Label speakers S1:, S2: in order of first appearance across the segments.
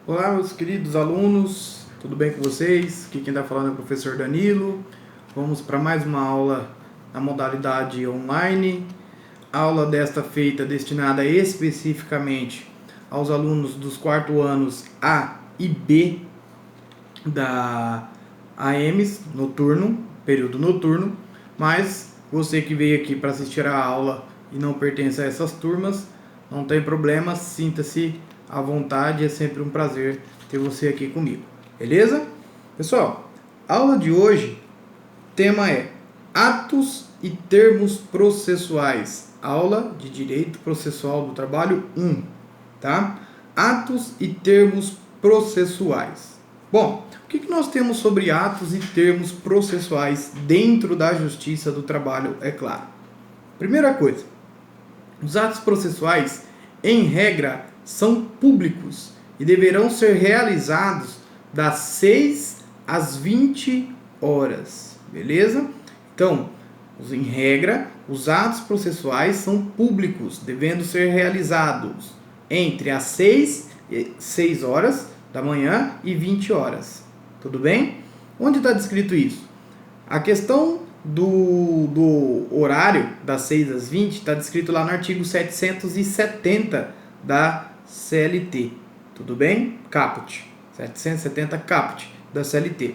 S1: Olá, meus queridos alunos, tudo bem com vocês? Aqui quem está falando é o professor Danilo. Vamos para mais uma aula na modalidade online. A aula desta feita destinada especificamente aos alunos dos quartos anos A e B da AMs, noturno, período noturno, mas você que veio aqui para assistir a aula e não pertence a essas turmas, não tem problema, sinta-se à vontade, é sempre um prazer ter você aqui comigo, beleza? Pessoal, a aula de hoje, tema é atos e termos processuais, aula de Direito Processual do Trabalho 1, tá? Atos e termos processuais. Bom, o que nós temos sobre atos e termos processuais dentro da Justiça do Trabalho, é claro. Primeira coisa, os atos processuais, em regra, são públicos e deverão ser realizados das 6 às 20 horas, beleza? Então, em regra, os atos processuais são públicos, devendo ser realizados entre as 6 horas da manhã e 20 horas. Tudo bem? Onde está descrito isso? A questão do horário das 6 às 20 está descrito lá no artigo 770 da CLT. Tudo bem? Caput. 770 Caput da CLT.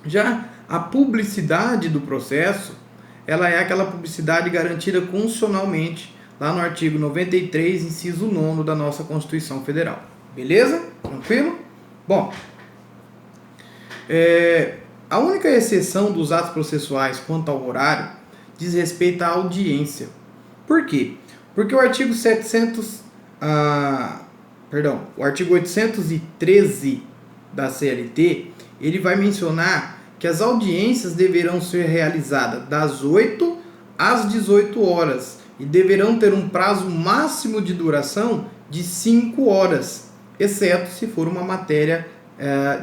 S1: Já a publicidade do processo, ela é aquela publicidade garantida constitucionalmente lá no artigo 93, inciso 9 da nossa Constituição Federal. Beleza? Tranquilo? Bom, a única exceção dos atos processuais quanto ao horário diz respeito à audiência. Por quê? Porque o artigo 813 da CLT, ele vai mencionar que as audiências deverão ser realizadas das 8 às 18 horas e deverão ter um prazo máximo de duração de 5 horas, exceto se for uma matéria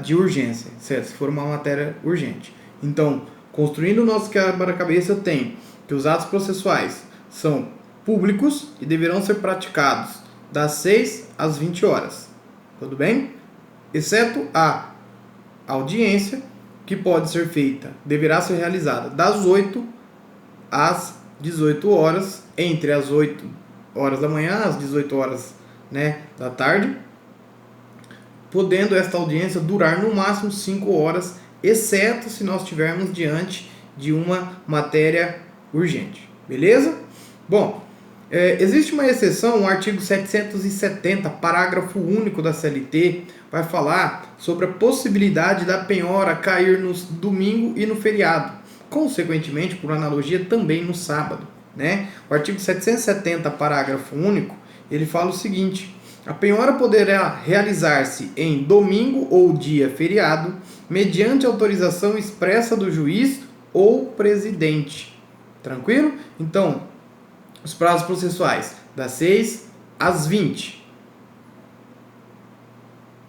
S1: de urgência, certo? Se for uma matéria urgente. Então, construindo o nosso quebra-cabeça, tem que os atos processuais são públicos e deverão ser praticados das 6 às 20 horas. Tudo bem? Exceto a audiência, que pode ser feita, deverá ser realizada das 8 às 18 horas, entre as 8 horas da manhã às 18 horas, da tarde, podendo esta audiência durar no máximo 5 horas, exceto se nós estivermos diante de uma matéria urgente. Beleza? Bom, existe uma exceção, o artigo 770, parágrafo único da CLT, vai falar sobre a possibilidade da penhora cair no domingo e no feriado, consequentemente, por analogia, também no sábado, O artigo 770, parágrafo único, ele fala o seguinte: a penhora poderá realizar-se em domingo ou dia feriado, mediante autorização expressa do juiz ou presidente. Tranquilo? Então, os prazos processuais, das 6 às 20.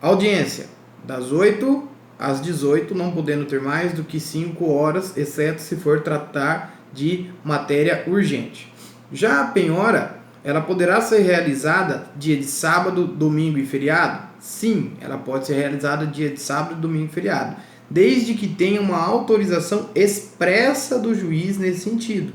S1: Audiência, das 8 às 18, não podendo ter mais do que 5 horas, exceto se for tratar de matéria urgente. Já a penhora, ela poderá ser realizada dia de sábado, domingo e feriado? Sim, ela pode ser realizada dia de sábado, domingo e feriado, desde que tenha uma autorização expressa do juiz nesse sentido.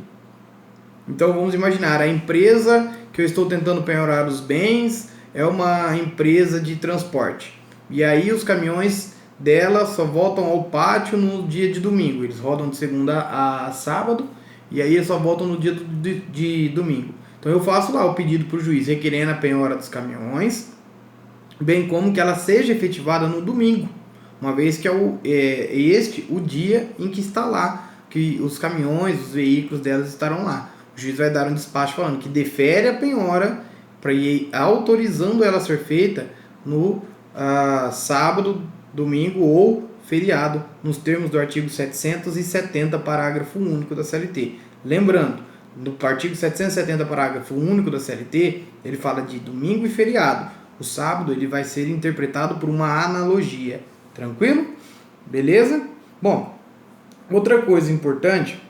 S1: Então vamos imaginar, a empresa que eu estou tentando penhorar os bens é uma empresa de transporte. E aí os caminhões dela só voltam ao pátio no dia de domingo. Eles rodam de segunda a sábado e aí só voltam no dia de domingo. Então eu faço lá o pedido para o juiz requerendo a penhora dos caminhões, bem como que ela seja efetivada no domingo, uma vez que é este o dia em que está lá, que os caminhões, os veículos delas estarão lá. O juiz vai dar um despacho falando que defere a penhora para ir autorizando ela a ser feita no sábado, domingo ou feriado, nos termos do artigo 770, parágrafo único da CLT. Lembrando, no artigo 770, parágrafo único da CLT, ele fala de domingo e feriado. O sábado ele vai ser interpretado por uma analogia. Tranquilo? Beleza? Bom, outra coisa importante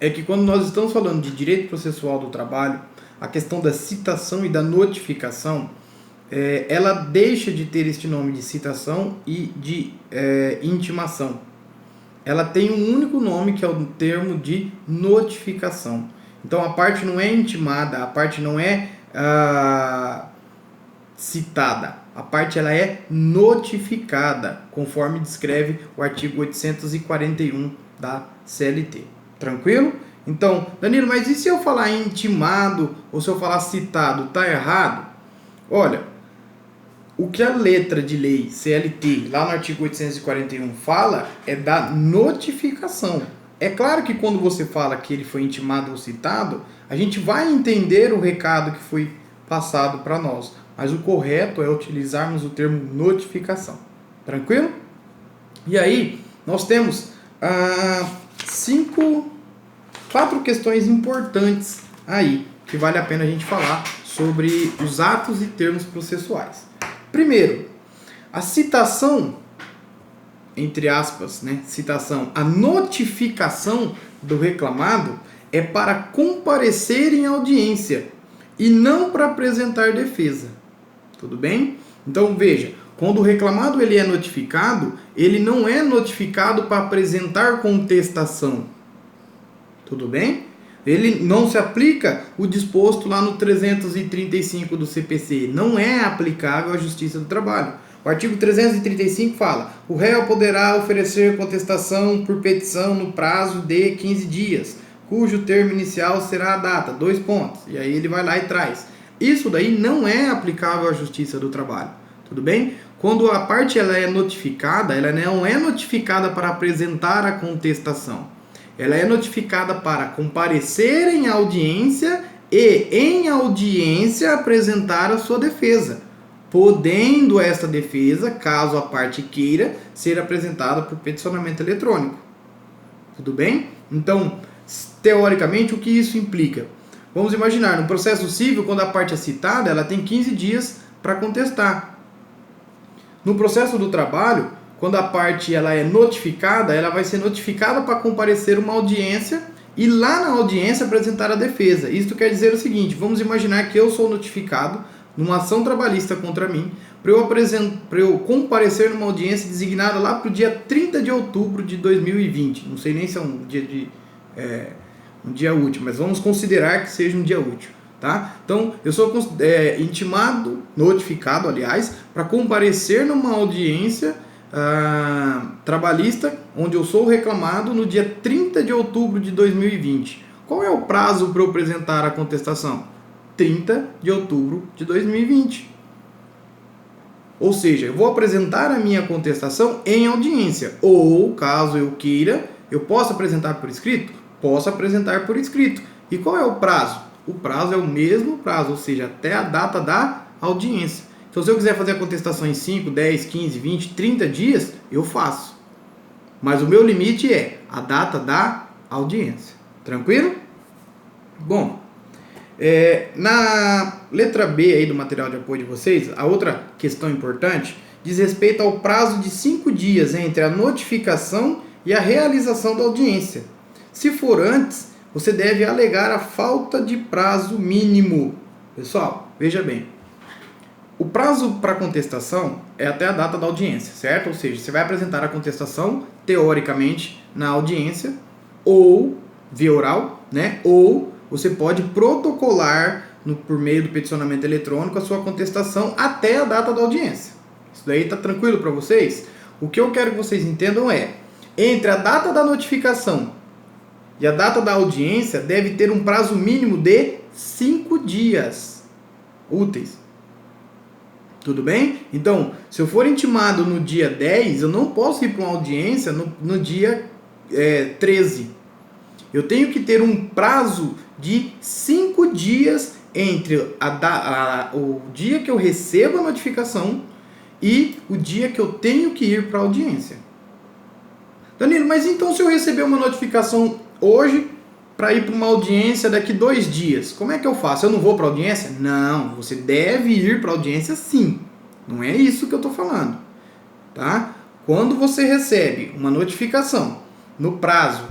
S1: é que quando nós estamos falando de direito processual do trabalho, a questão da citação e da notificação, ela deixa de ter este nome de citação e de intimação. Ela tem um único nome, que é o termo de notificação. Então a parte não é intimada, a parte não é citada, a parte ela é notificada, conforme descreve o artigo 841 da CLT. Tranquilo? Então, Danilo, mas e se eu falar intimado ou se eu falar citado, tá errado? Olha, o que a letra de lei CLT, lá no artigo 841, fala é da notificação. É claro que quando você fala que ele foi intimado ou citado, a gente vai entender o recado que foi passado para nós. Mas o correto é utilizarmos o termo notificação. Tranquilo? E aí, nós temos 4 questões importantes aí, que vale a pena a gente falar sobre os atos e termos processuais. Primeiro, a citação, entre aspas, né, citação, a notificação do reclamado é para comparecer em audiência e não para apresentar defesa. Tudo bem? Então veja, quando o reclamado ele é notificado, ele não é notificado para apresentar contestação. Tudo bem? Ele não se aplica o disposto lá no 335 do CPC. Não é aplicável à Justiça do Trabalho. O artigo 335 fala: o réu poderá oferecer contestação por petição no prazo de 15 dias, cujo termo inicial será a data, 2 pontos. E aí ele vai lá e traz. Isso daí não é aplicável à Justiça do Trabalho. Tudo bem? Quando a parte ela é notificada, ela não é notificada para apresentar a contestação. Ela é notificada para comparecer em audiência e, em audiência, apresentar a sua defesa, podendo esta defesa, caso a parte queira, ser apresentada por peticionamento eletrônico. Tudo bem? Então, teoricamente, o que isso implica? Vamos imaginar, no processo civil, quando a parte é citada, ela tem 15 dias para contestar. No processo do trabalho, quando a parte ela é notificada, ela vai ser notificada para comparecer uma audiência e lá na audiência apresentar a defesa. Isso quer dizer o seguinte: vamos imaginar que eu sou notificado numa ação trabalhista contra mim para eu comparecer numa audiência designada lá para o dia 30 de outubro de 2020. Não sei nem se é um dia útil, mas vamos considerar que seja um dia útil. Tá? Então, eu sou intimado, notificado, aliás, para comparecer numa audiência trabalhista, onde eu sou reclamado no dia 30 de outubro de 2020. Qual é o prazo para eu apresentar a contestação? 30 de outubro de 2020. Ou seja, eu vou apresentar a minha contestação em audiência. Ou, caso eu queira, eu posso apresentar por escrito? Posso apresentar por escrito. E qual é o prazo? O prazo é o mesmo prazo, ou seja, até a data da audiência. Então, se eu quiser fazer a contestação em 5, 10, 15, 20, 30 dias, eu faço. Mas o meu limite é a data da audiência. Tranquilo? Bom, na letra B aí do material de apoio de vocês, a outra questão importante diz respeito ao prazo de 5 dias entre a notificação e a realização da audiência. Se for antes, você deve alegar a falta de prazo mínimo. Pessoal, veja bem. O prazo para contestação é até a data da audiência, certo? Ou seja, você vai apresentar a contestação, teoricamente, na audiência, ou via oral, né? Ou você pode protocolar, por meio do peticionamento eletrônico, a sua contestação até a data da audiência. Isso daí tá tranquilo para vocês? O que eu quero que vocês entendam é, entre a data da notificação e a data da audiência deve ter um prazo mínimo de 5 dias úteis. Tudo bem? Então, se eu for intimado no dia 10, eu não posso ir para uma audiência no dia 13. Eu tenho que ter um prazo de 5 dias entre o dia que eu recebo a notificação e o dia que eu tenho que ir para a audiência. Danilo, mas então se eu receber uma notificação hoje para ir para uma audiência daqui 2 dias, como é que eu faço? Eu não vou para a audiência? Não, você deve ir para a audiência sim. Não é isso que eu estou falando. Tá? Quando você recebe uma notificação no prazo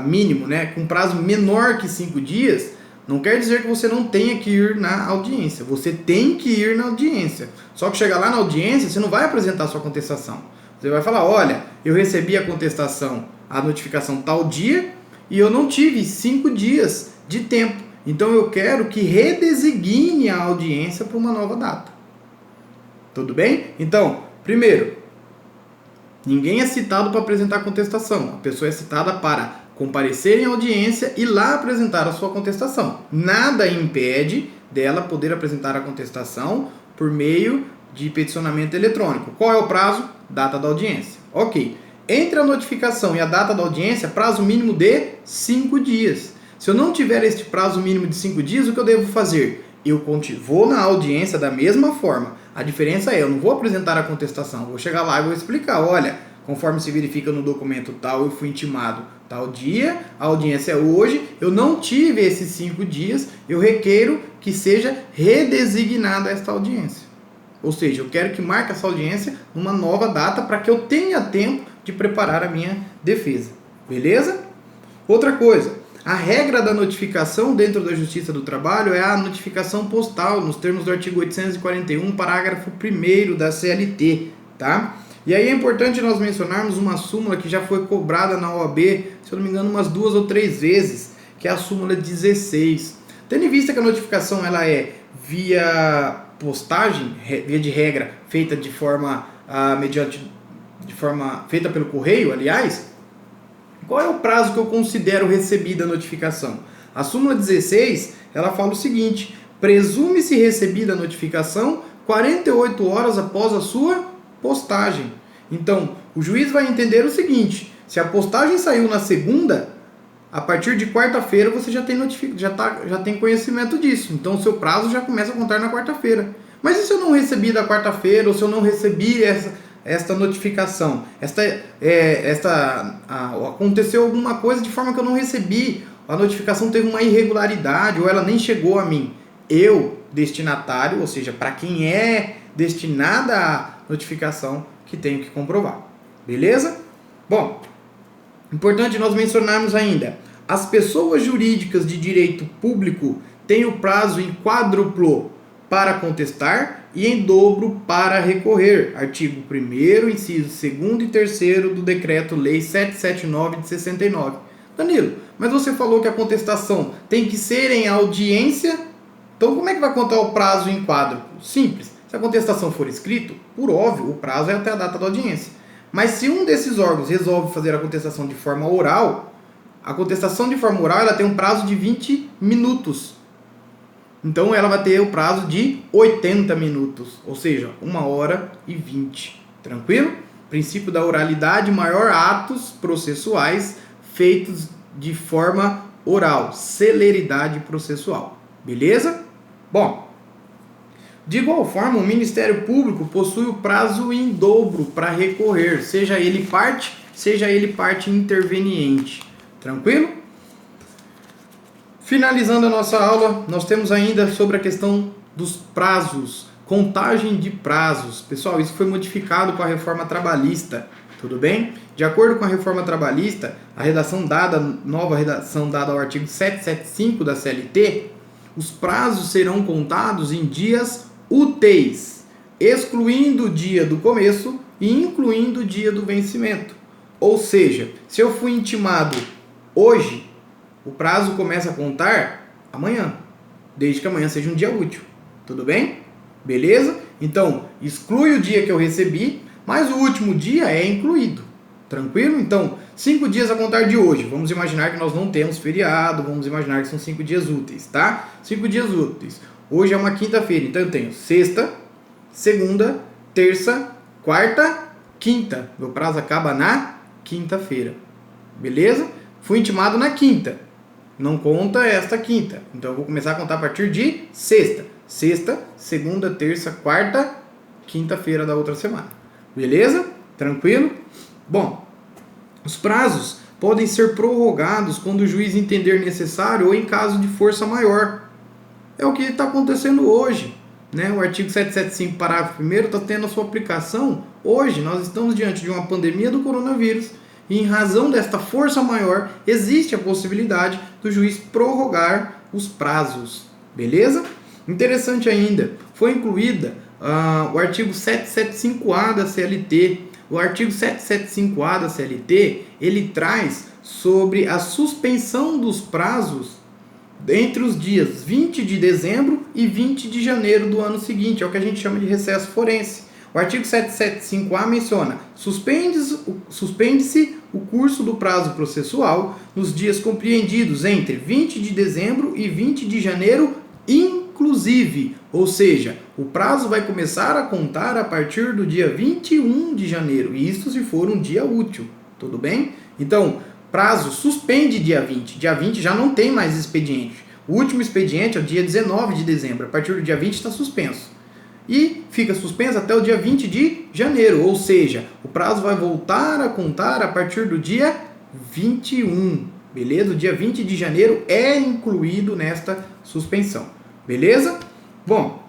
S1: mínimo, né, com prazo menor que 5 dias, Não quer dizer que você não tenha que ir na audiência. Você tem que ir na audiência. Só que chegar lá na audiência, você não vai apresentar a sua contestação. Você vai falar, olha, eu recebi a contestação, a notificação tal dia, e eu não tive 5 dias de tempo. Então eu quero que redesigne a audiência para uma nova data. Tudo bem? Então, primeiro, ninguém é citado para apresentar contestação. A pessoa é citada para comparecer em audiência e lá apresentar a sua contestação. Nada impede dela poder apresentar a contestação por meio de peticionamento eletrônico. Qual é o prazo? Data da audiência. Ok. Entre a notificação e a data da audiência, prazo mínimo de 5 dias. Se eu não tiver este prazo mínimo de 5 dias, o que eu devo fazer? Eu vou na audiência da mesma forma. A diferença é, eu não vou apresentar a contestação, vou chegar lá e vou explicar, olha, conforme se verifica no documento tal, eu fui intimado tal dia, a audiência é hoje, eu não tive esses 5 dias, eu requeiro que seja redesignada esta audiência. Ou seja, eu quero que marque essa audiência numa nova data para que eu tenha tempo de preparar a minha defesa. Beleza? Outra coisa, a regra da notificação dentro da Justiça do Trabalho é a notificação postal, nos termos do artigo 841, parágrafo 1º da CLT, tá? E aí é importante nós mencionarmos uma súmula que já foi cobrada na OAB, se eu não me engano, umas 2 ou 3 vezes, que é a súmula 16. Tendo em vista que a notificação ela é via postagem, via de regra, feita de forma feita pelo correio, aliás, qual é o prazo que eu considero recebida a notificação? A súmula 16, ela fala o seguinte: presume-se recebida a notificação 48 horas após a sua postagem. Então, o juiz vai entender o seguinte: se a postagem saiu na segunda, a partir de quarta-feira você já tem conhecimento disso. Então, o seu prazo já começa a contar na quarta-feira. Mas e se eu não recebi da quarta-feira, ou se eu não recebi esta notificação? Aconteceu alguma coisa de forma que eu não recebi, a notificação teve uma irregularidade, ou ela nem chegou a mim. Eu, destinatário, ou seja, para quem é destinada a notificação, que tenho que comprovar. Beleza? Bom, importante nós mencionarmos ainda, as pessoas jurídicas de direito público têm o prazo em quádruplo para contestar e em dobro para recorrer. Artigo 1º, inciso 2º e 3º do Decreto-Lei 779 de 69. Danilo, mas você falou que a contestação tem que ser em audiência, então como é que vai contar o prazo em quádruplo? Simples. Se a contestação for escrito, por óbvio, o prazo é até a data da audiência. Mas se um desses órgãos resolve fazer a contestação de forma oral, a contestação de forma oral ela tem um prazo de 20 minutos. Então ela vai ter o prazo de 80 minutos, ou seja, 1h20. Tranquilo? Princípio da oralidade, maior atos processuais feitos de forma oral, celeridade processual. Beleza? Bom, de igual forma, o Ministério Público possui o prazo em dobro para recorrer, seja ele parte interveniente. Tranquilo? Finalizando a nossa aula, nós temos ainda sobre a questão dos prazos, contagem de prazos. Pessoal, isso foi modificado com a reforma trabalhista, tudo bem? De acordo com a reforma trabalhista, nova redação dada ao artigo 775 da CLT, os prazos serão contados em dias úteis, excluindo o dia do começo e incluindo o dia do vencimento. Ou seja, se eu fui intimado hoje, o prazo começa a contar amanhã, desde que amanhã seja um dia útil. Tudo bem? Beleza? Então, exclui o dia que eu recebi, mas o último dia é incluído. Tranquilo? Então, 5 dias a contar de hoje. Vamos imaginar que nós não temos feriado, vamos imaginar que são 5 dias úteis, tá? 5 dias úteis. Hoje é uma quinta-feira, então eu tenho sexta, segunda, terça, quarta, quinta. Meu prazo acaba na quinta-feira. Beleza? Fui intimado na quinta. Não conta esta quinta. Então eu vou começar a contar a partir de sexta. Sexta, segunda, terça, quarta, quinta-feira da outra semana. Beleza? Tranquilo? Bom, os prazos podem ser prorrogados quando o juiz entender necessário ou em caso de força maior. É o que está acontecendo hoje, né? O artigo 775, parágrafo 1º, está tendo a sua aplicação. Hoje nós estamos diante de uma pandemia do coronavírus e em razão desta força maior, existe a possibilidade do juiz prorrogar os prazos, beleza? Interessante ainda, foi incluída o artigo 775A da CLT. O artigo 775A da CLT, ele traz sobre a suspensão dos prazos entre os dias 20 de dezembro e 20 de janeiro do ano seguinte, é o que a gente chama de recesso forense. O artigo 775A menciona: suspende-se o curso do prazo processual nos dias compreendidos entre 20 de dezembro e 20 de janeiro, inclusive, ou seja, o prazo vai começar a contar a partir do dia 21 de janeiro, e isso se for um dia útil, tudo bem? Então, prazo suspende dia 20 já não tem mais expediente. O último expediente é o dia 19 de dezembro, a partir do dia 20 está suspenso. E fica suspenso até o dia 20 de janeiro, ou seja, o prazo vai voltar a contar a partir do dia 21, beleza? O dia 20 de janeiro é incluído nesta suspensão, beleza? Bom,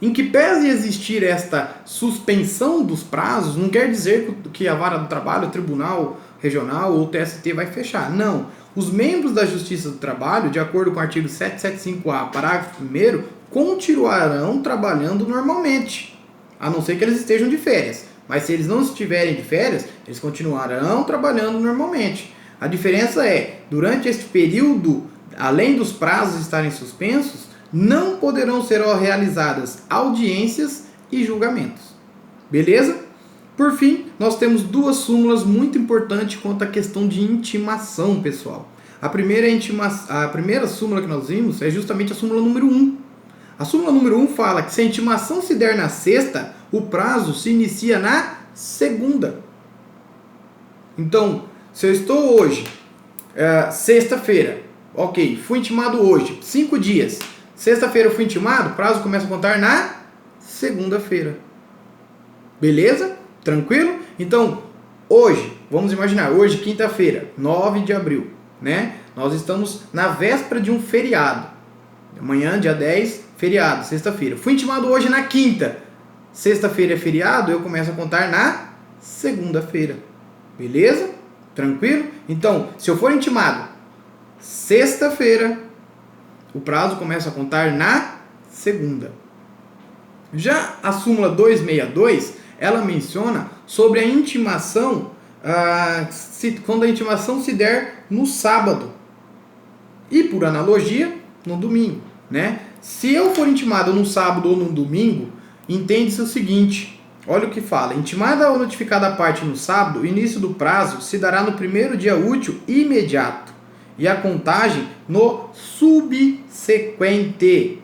S1: em que pese existir esta suspensão dos prazos, não quer dizer que a vara do trabalho, o tribunal regional ou o TST vai fechar, não. Os membros da Justiça do Trabalho, de acordo com o artigo 775A, parágrafo 1º, continuarão trabalhando normalmente, a não ser que eles estejam de férias. Mas se eles não estiverem de férias, eles continuarão trabalhando normalmente. A diferença é, durante este período, além dos prazos estarem suspensos, não poderão ser realizadas audiências e julgamentos. Beleza? Por fim, nós temos duas súmulas muito importantes quanto à questão de intimação, pessoal. A primeira súmula que nós vimos é justamente a súmula número 1. A súmula número 1 fala que se a intimação se der na sexta, o prazo se inicia na segunda. Então, se eu estou hoje, sexta-feira, ok, fui intimado hoje, 5 dias. Sexta-feira eu fui intimado, o prazo começa a contar na segunda-feira. Beleza? Tranquilo? Então, hoje, vamos imaginar, hoje, quinta-feira, 9 de abril, né? Nós estamos na véspera de um feriado. Amanhã, dia 10, feriado, sexta-feira. Fui intimado hoje na quinta. Sexta-feira é feriado, eu começo a contar na segunda-feira. Beleza? Tranquilo? Então, se eu for intimado sexta-feira, o prazo começa a contar na segunda. Já a súmula 262, ela menciona sobre a intimação, quando a intimação se der no sábado. E, por analogia, no domingo, né? Se eu for intimado no sábado ou no domingo, entende-se o seguinte, olha o que fala: intimada ou notificada a parte no sábado, o início do prazo se dará no primeiro dia útil imediato e a contagem no subsequente.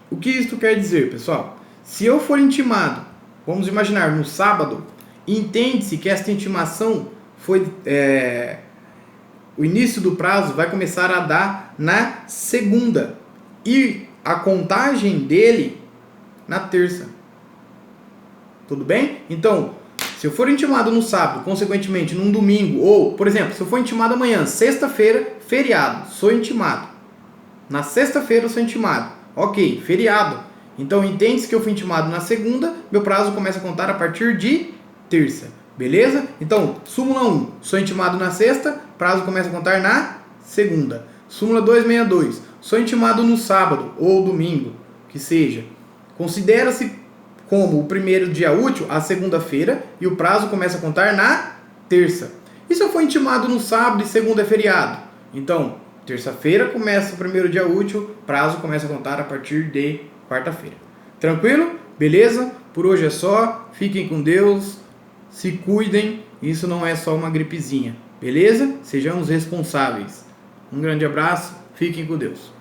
S1: O que isso quer dizer, pessoal? Se eu for intimado, vamos imaginar, no sábado, entende-se que esta intimação foi... o início do prazo vai começar a dar na segunda e a contagem dele na terça. Tudo bem? Então, se eu for intimado no sábado, consequentemente num domingo, ou, por exemplo, se eu for intimado amanhã, sexta-feira, feriado, sou intimado. Na sexta-feira eu sou intimado. Ok, feriado. Então, entende-se que eu fui intimado na segunda, meu prazo começa a contar a partir de terça. Beleza? Então, súmula 1, sou intimado na sexta, prazo começa a contar na segunda. Súmula 262, sou intimado no sábado ou domingo, que seja. Considera-se como o primeiro dia útil a segunda-feira e o prazo começa a contar na terça. E se eu for intimado no sábado e segunda é feriado? Então, terça-feira começa o primeiro dia útil, prazo começa a contar a partir de quarta-feira. Tranquilo? Beleza? Por hoje é só. Fiquem com Deus. Se cuidem, isso não é só uma gripezinha, beleza? Sejamos responsáveis. Um grande abraço, fiquem com Deus.